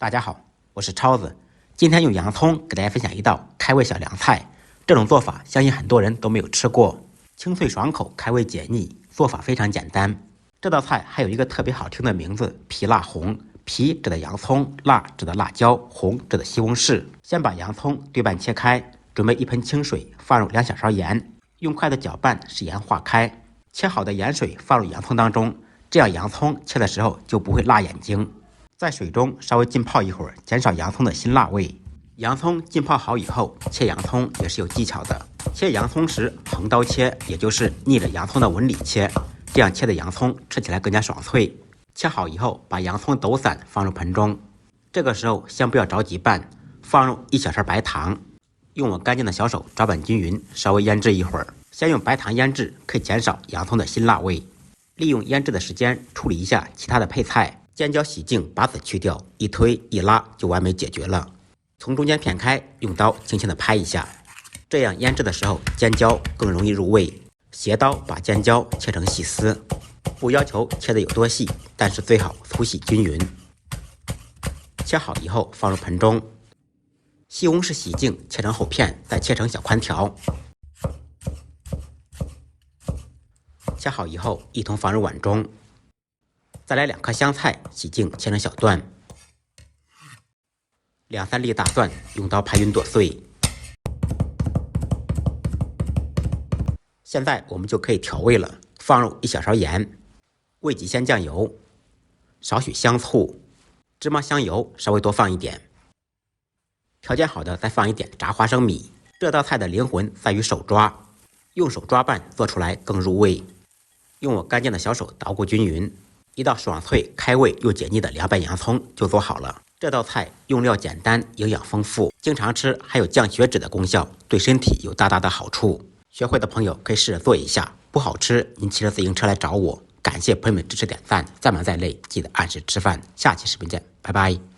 大家好，我是超子，今天用洋葱给大家分享一道开胃小凉菜。这种做法相信很多人都没有吃过，清脆爽口，开胃解腻，做法非常简单。这道菜还有一个特别好听的名字——皮辣红。皮指的洋葱，辣指的辣椒，红指的西红柿。先把洋葱对半切开，准备一盆清水，放入2小勺盐，用筷子搅拌，使盐化开。切好的盐水放入洋葱当中，这样洋葱切的时候就不会辣眼睛。在水中稍微浸泡一会儿，减少洋葱的辛辣味。洋葱浸泡好以后，切洋葱也是有技巧的。切洋葱时横刀切，也就是逆着洋葱的纹理切，这样切的洋葱吃起来更加爽脆。切好以后，把洋葱抖散放入盆中。这个时候先不要着急拌，放入1小勺白糖，用我干净的小手搅拌均匀，稍微腌制一会儿。先用白糖腌制，可以减少洋葱的辛辣味。利用腌制的时间处理一下其他的配菜。尖椒洗净，把籽去掉，一推一拉就完美解决了。从中间片开，用刀轻轻地拍一下，这样腌制的时候尖椒更容易入味。斜刀把尖椒切成细丝，不要求切得有多细，但是最好粗细均匀。切好以后放入盆中。西红柿洗净，切成厚片，再切成小宽条。切好以后一同放入碗中。再来2颗香菜，洗净切成小段。2、3粒大蒜，用刀拍匀剁碎。现在我们就可以调味了，放入1小勺盐，味极鲜酱油，少许香醋，芝麻香油稍微多放一点。调煎好的再放一点炸花生米。这道菜的灵魂在于手抓，用手抓拌做出来更入味。用我干净的小手捣鼓均匀。一道爽脆、开胃又解腻的凉拌洋葱就做好了。这道菜用料简单，营养丰富，经常吃还有降血脂的功效，对身体有大大的好处。学会的朋友可以试着做一下，不好吃您骑着自行车来找我。感谢朋友们支持点赞，再忙再累记得按时吃饭。下期视频见，拜拜。